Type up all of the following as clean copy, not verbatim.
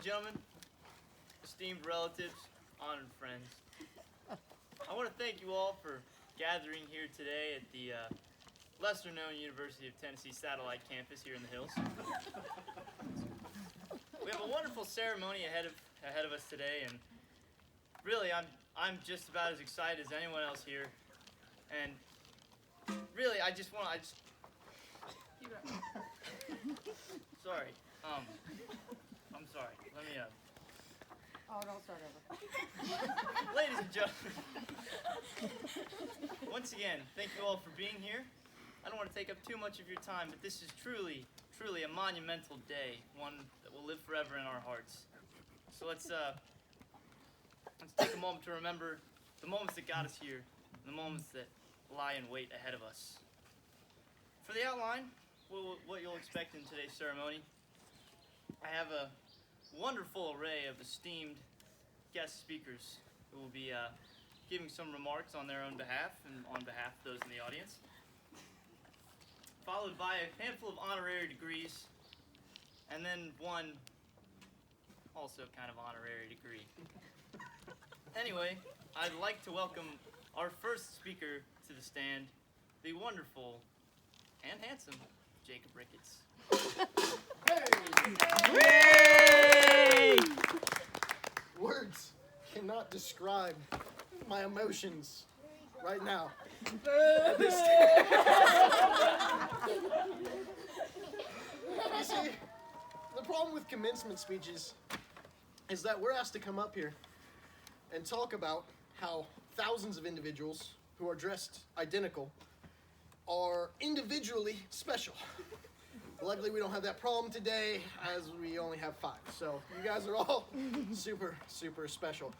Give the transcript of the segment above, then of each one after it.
and gentlemen, esteemed relatives, honored friends, I want to thank you all for gathering here today at the lesser-known University of Tennessee Satellite Campus here in the hills. We have a wonderful ceremony ahead of us today, and really, I'm just about as excited as anyone else here. And really, sorry. I'm sorry. Let me Oh, don't start over. Ladies and gentlemen, once again, thank you all for being here. I don't want to take up too much of your time, but this is truly a monumental day, one that will live forever in our hearts. So let's take a moment to remember the moments that got us here, and the moments that lie in wait ahead of us. For the outline, what you'll expect in today's ceremony, I have a wonderful array of esteemed guest speakers who will be giving some remarks on their own behalf and on behalf of those in the audience, followed by a handful of honorary degrees, and then one also kind of honorary degree. Anyway, I'd like to welcome our first speaker to the stand, the wonderful and handsome Jacob Ricketts. Hey! Words cannot describe my emotions right now. You see, the problem with commencement speeches is that we're asked to come up here and talk about how thousands of individuals who are dressed identical are individually special. Luckily, we don't have that problem today, as we only have 5. So you guys are all super, super special.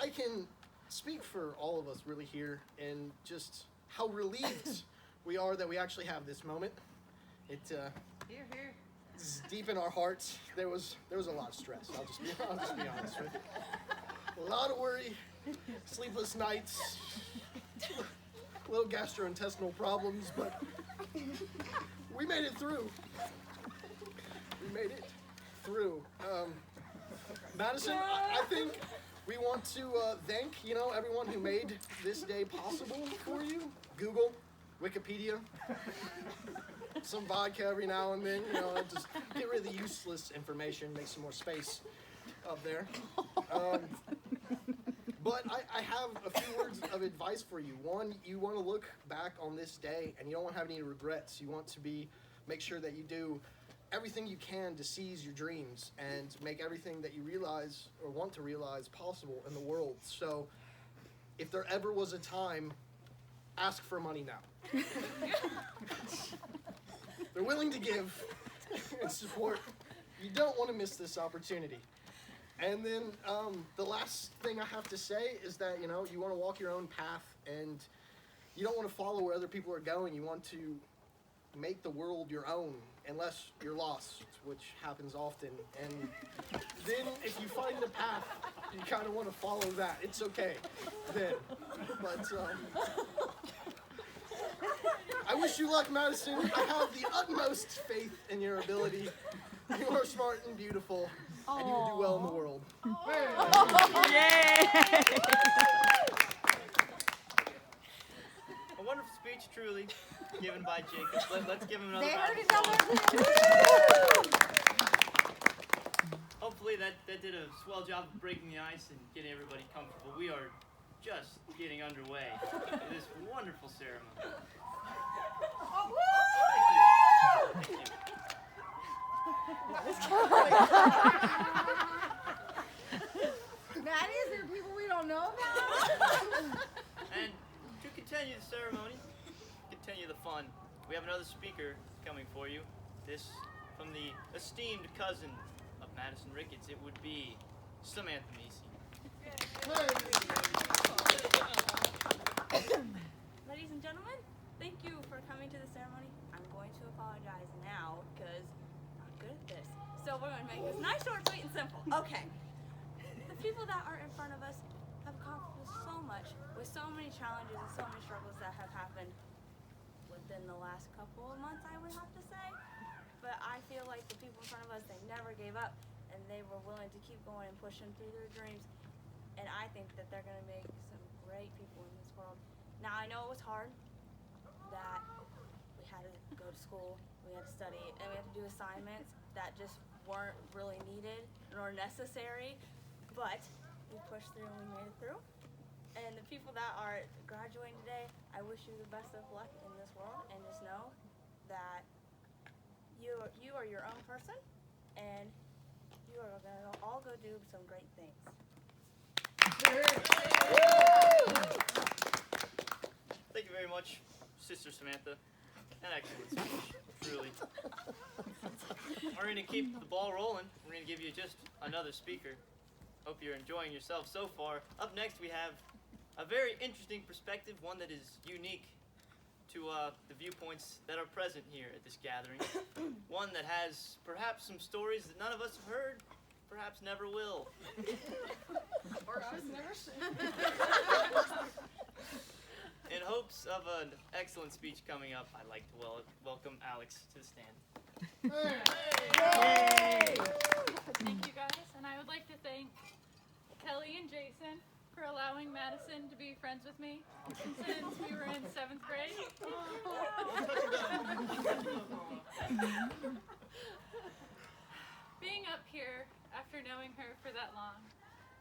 I can speak for all of us really here and just how relieved we are that we actually have this moment. Here. It's deep in our hearts. There was a lot of stress. I'll just be honest with you. A lot of worry, sleepless nights, little gastrointestinal problems, but we made it through. Madison, I think we want to thank, everyone who made this day possible for you. Google, Wikipedia, some vodka every now and then, just get rid of the useless information, make some more space up there. But I have a few words of advice for you. One, you want to look back on this day and you don't want to have any regrets. You want to make sure that you do everything you can to seize your dreams and make everything that you realize or want to realize possible in the world. So if there ever was a time, ask for money now. They're willing to give and support. You don't want to miss this opportunity. And then the last thing I have to say is that, you want to walk your own path and you don't want to follow where other people are going. You want to make the world your own, unless you're lost, which happens often. And then if you find the path, you kind of want to follow that. It's okay then. But I wish you luck, Madison. I have the utmost faith in your ability. You are smart and beautiful, and you will do well in the world. Yay! A wonderful speech, truly, given by Jacob. Let's give him another round of applause. Hopefully that did a swell job of breaking the ice and getting everybody comfortable. We are just getting underway in this wonderful ceremony. Thank you. Maddie, is there people we don't know about? And to continue the ceremony, continue the fun, we have another speaker coming for you. This from the esteemed cousin of Madison Ricketts. It would be Samantha Macy. Ladies and gentlemen, thank you for coming to the ceremony. I'm going to apologize now because I'm not good at this. So we're going to make this nice, short, sweet, and simple. Okay. The people that are in front of us have accomplished so much with so many challenges and so many struggles that have happened within the last couple of months, I would have to say. But I feel like the people in front of us, they never gave up. and they were willing to keep going and pushing through their dreams. And I think that they're going to make some great people in this world. Now, I know it was hard that we had to go to school, we had to study, and we had to do assignments that just weren't really needed nor necessary, but we pushed through and we made it through. And the people that are graduating today, I wish you the best of luck in this world, and just know that you are your own person, and you are going to all go do some great things. Thank you very much, Sister Samantha. An excellent speech, truly. We're going to keep the ball rolling. We're going to give you just another speaker. Hope you're enjoying yourself so far. Up next, we have a very interesting perspective, one that is unique to the viewpoints that are present here at this gathering. One that has perhaps some stories that none of us have heard, perhaps never will. Or us never seen. In hopes of an excellent speech coming up, I'd like to welcome Alex to the stand. Thank you guys, and I would like to thank Kelly and Jason for allowing Madison to be friends with me since we were in 7th grade. Being up here after knowing her for that long,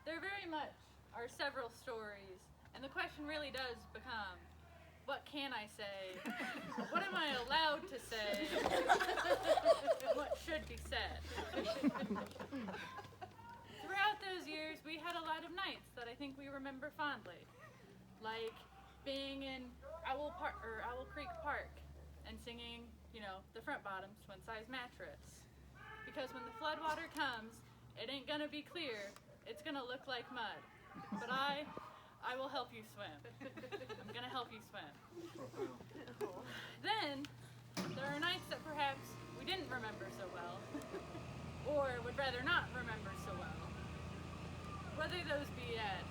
there very much are several stories, and the question really does become, what can I say? What am I allowed to say? What should be said? Throughout those years, we had a lot of nights that I think we remember fondly, like being in Owl Creek Park and singing, the Front Bottom Twin Size Mattress. Because when the floodwater comes, it ain't gonna be clear, it's gonna look like mud. But I will help you swim. I'm gonna help you swim. Then, there are nights that perhaps we didn't remember so well, or would rather not remember so well. Whether those be at,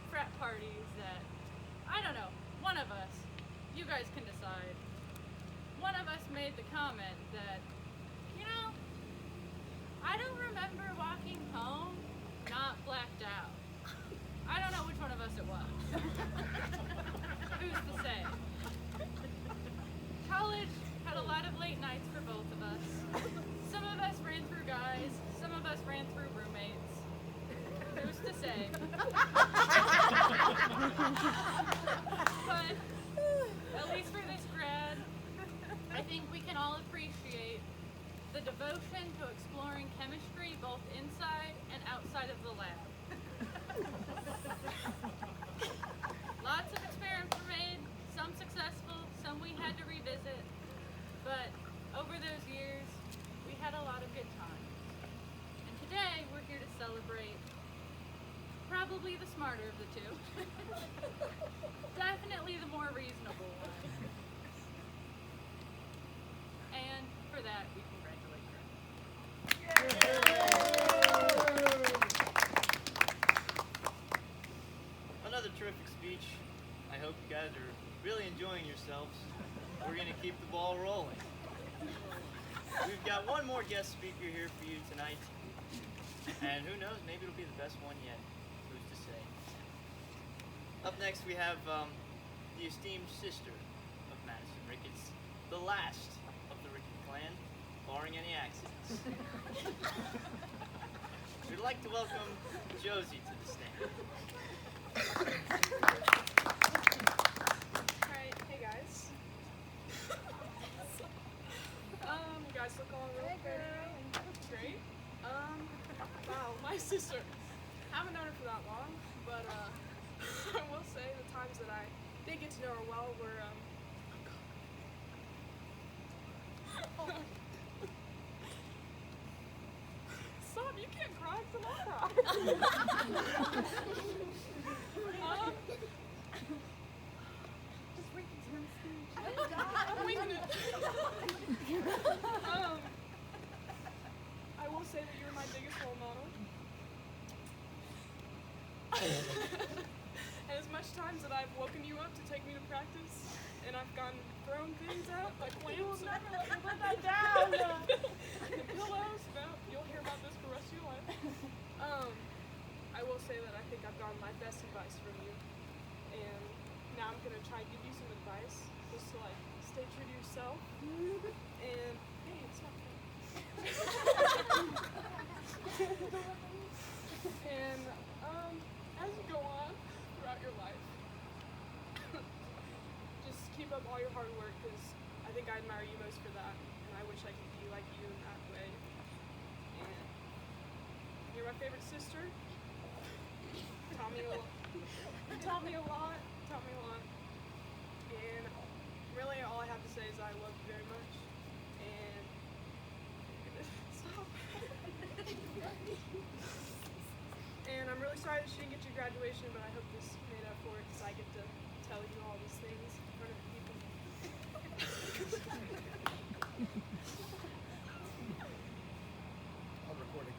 frat parties that, I don't know, one of us, you guys can decide, one of us made the comment that, I don't remember walking home not blacked out. I don't know which one of us it was. Who's to say? College had a lot of late nights for both of us. Some of us ran through guys, some of us ran through roommates. Who's to say? But at least for this grad, I think we can all appreciate the devotion to exploring chemistry both inside and outside of the lab. Lots of experiments were made, some successful, some we had to revisit, but over those years, we had a lot of good times. And today, we're here to celebrate probably the smarter of the two. Definitely the more reasonable one. And for that, we congratulate her. Another terrific speech. I hope you guys are really enjoying yourselves. We're going to keep the ball rolling. We've got one more guest speaker here for you tonight. And who knows, maybe it'll be the best one yet. Who's to say? Up next we have the esteemed sister of Madison, Ricketts, the last of the Rickett clan, barring any accidents. We'd like to welcome Josie to the stand. Alright, hey guys. You guys look all real pretty and great. Wow, my sister. Haven't known her for that long, but I will say the times that I did get to know her well were Stop, you can't cry because I'll cry. I'm winging it. I will say that you're my biggest role model. And as much times that I've woken you up to take me to practice, and I've thrown things out like lamps. You'll never let me put that down. The pillows, no, you'll hear my about this for the rest of your life. I will say that I think I've gotten my best advice from you, and now I'm gonna try and give you some advice, just to like stay true to yourself. And hey, it's not fair. And as you go on throughout your life, just keep up all your hard work, because I think I admire you most for that, and I wish I could be like you in that way. And you're my favorite sister. Taught me a lot. And really all I have to say is I love you very much. And stop. And I'm really sorry that she didn't get your graduation, but I hope this made up for it, because I get to tell you all these things in front of people. I'm recording.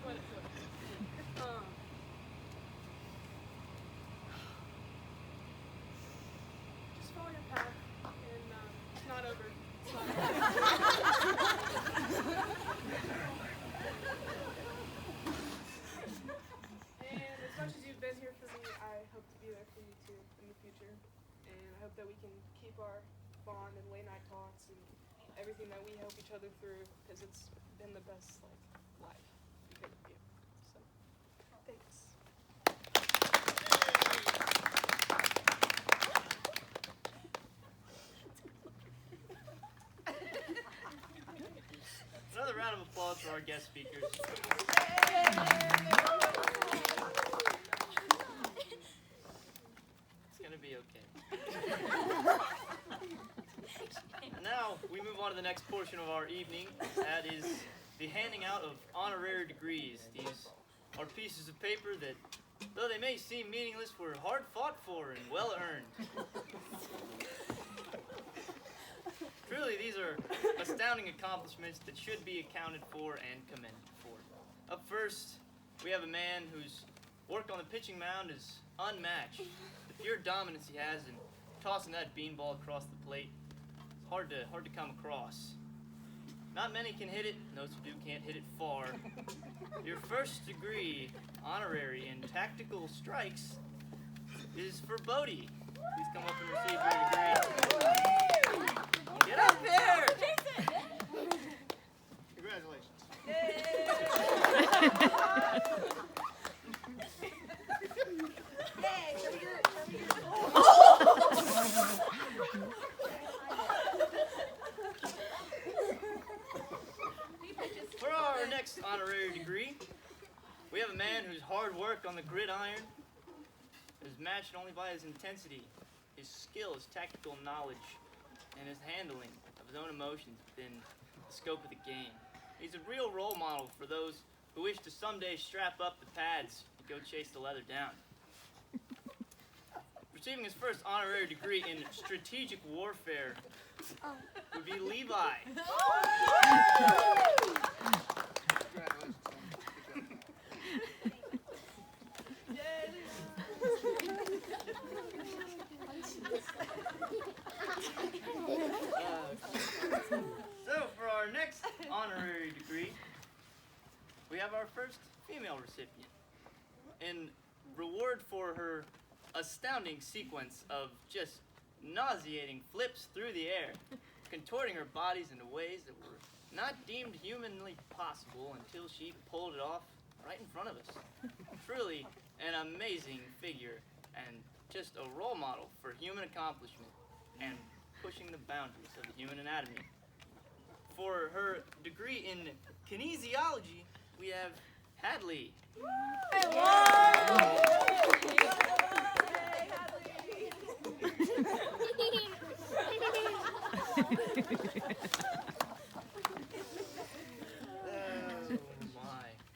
Quit it. Just follow your path, and it's not over. It's not over. And as much as you've been here for me, I hope to be there for you too in the future. And I hope that we can keep our bond and late night talks and everything that we help each other through, because it's been the best life because of you. So, thanks. Another round of applause for our guest speakers. It's gonna be okay. And now we move on to the next portion of our evening. That is the handing out of honorary degrees. These are pieces of paper that, though they may seem meaningless, were hard fought for and well earned. Truly, these are astounding accomplishments that should be accounted for and commended for. Up first, we have a man whose work on the pitching mound is unmatched. The pure dominance he has in tossing that beanball across the plate is hard to come across. Not many can hit it, those who do can't hit it far. Your first degree honorary in tactical strikes is for Bodie. Please come up and receive your degree. Get up there! Congratulations. For our next honorary degree, we have a man whose hard work on the gridiron is matched only by his intensity, his skill, his tactical knowledge, and his handling of his own emotions within the scope of the game. He's a real role model for those who wish to someday strap up the pads and go chase the leather down. Receiving his first honorary degree in strategic warfare would be Levi. So for our next honorary degree, we have our first female recipient. In reward for her astounding sequence of just nauseating flips through the air, contorting her bodies into ways that were not deemed humanly possible until she pulled it off right in front of us. Truly an amazing figure and just a role model for human accomplishment and pushing the boundaries of the human anatomy. For her degree in kinesiology, we have Hadley.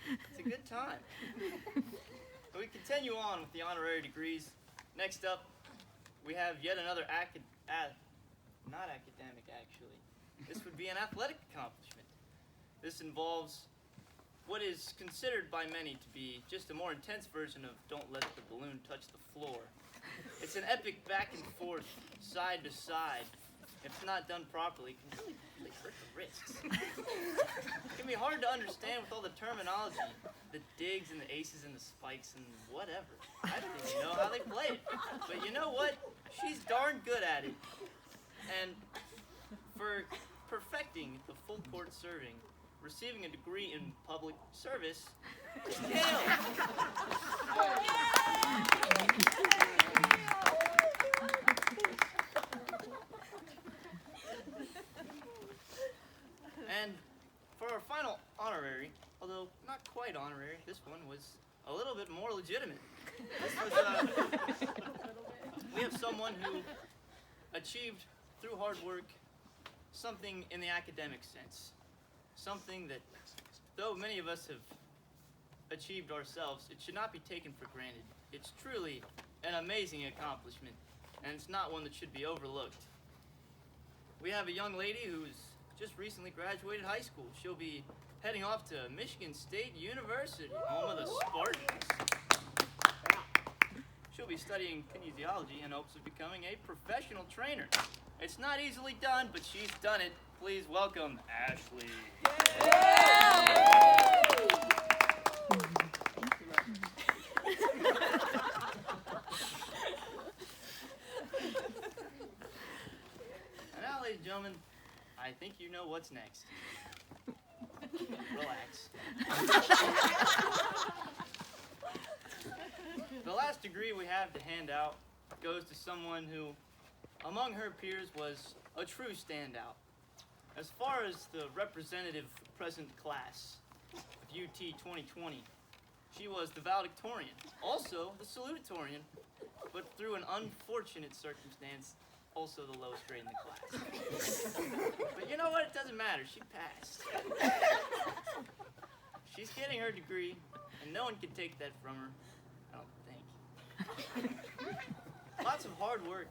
It's a good time. So we continue on with the honorary degrees. Next up, we have yet another not academic, actually. This would be an athletic accomplishment. This involves what is considered by many to be just a more intense version of Don't Let the Balloon Touch the Floor. It's an epic back and forth, side to side, if it's not done properly, can really hurt the wrists. It can be hard to understand with all the terminology, the digs and the aces and the spikes and whatever. I don't even know how they play it. But you know what? She's darn good at it. And for perfecting the full court serving, receiving a degree in public service, Gail. And for our final honorary, although not quite honorary, this one was a little bit more legitimate. We have someone who achieved through hard work something in the academic sense. Something that, though many of us have achieved ourselves, it should not be taken for granted. It's truly an amazing accomplishment, and it's not one that should be overlooked. We have a young lady who's just recently graduated high school. She'll be heading off to Michigan State University, home of the Spartans. She'll be studying kinesiology in hopes of becoming a professional trainer. It's not easily done, but she's done it. Please welcome Ashley. And now, ladies and gentlemen, I think you know what's next. Relax. The last degree we have to hand out goes to someone who, among her peers, was a true standout. As far as the representative present class of UT 2020, she was the valedictorian, also the salutatorian, but through an unfortunate circumstance, also the lowest grade in the class. But you know what? It doesn't matter. She passed. She's getting her degree, and no one can take that from her, I don't think. Lots of hard work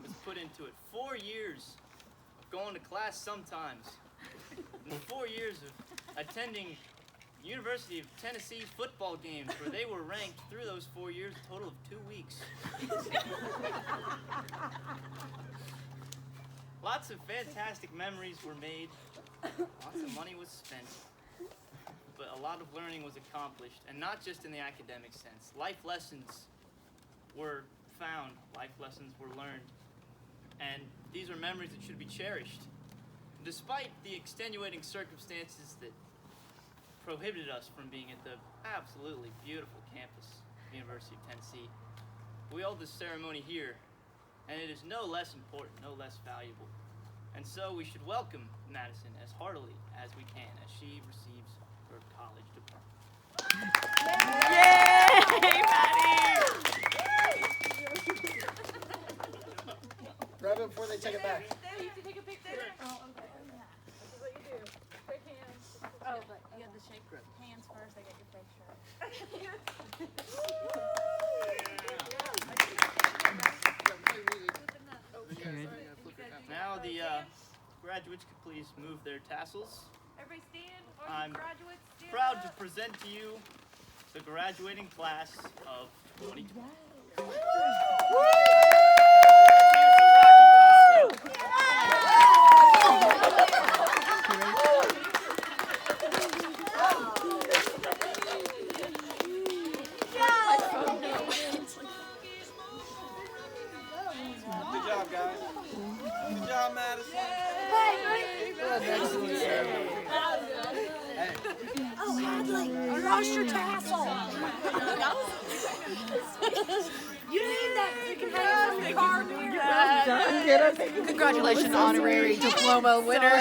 was put into it. 4 years of going to class sometimes. And 4 years of attending University of Tennessee's football games where they were ranked through those 4 years a total of 2 weeks. Lots of fantastic memories were made. Lots of money was spent. But a lot of learning was accomplished, and not just in the academic sense. Life lessons were found, life lessons were learned, and these are memories that should be cherished. Despite the extenuating circumstances that prohibited us from being at the absolutely beautiful campus of the University of Tennessee, we hold this ceremony here, and it is no less important, no less valuable. And so we should welcome Madison as heartily as we can as she receives her college diploma. Yay, Maddie! Grab it before they take it back. You have to take a picture. Oh, okay. This is what you do. Shake hands. Oh, but you have to shake hands first. I get your picture. Now the graduates could please move their tassels. Everybody stand. All I'm you graduates stand Proud to up. present to you the graduating class of 2020. Good job, guys. Good job, Madison. Oh, Hadley, you lost your tassel. You need that so you can have it from your car. Congratulations, honorary diploma winner.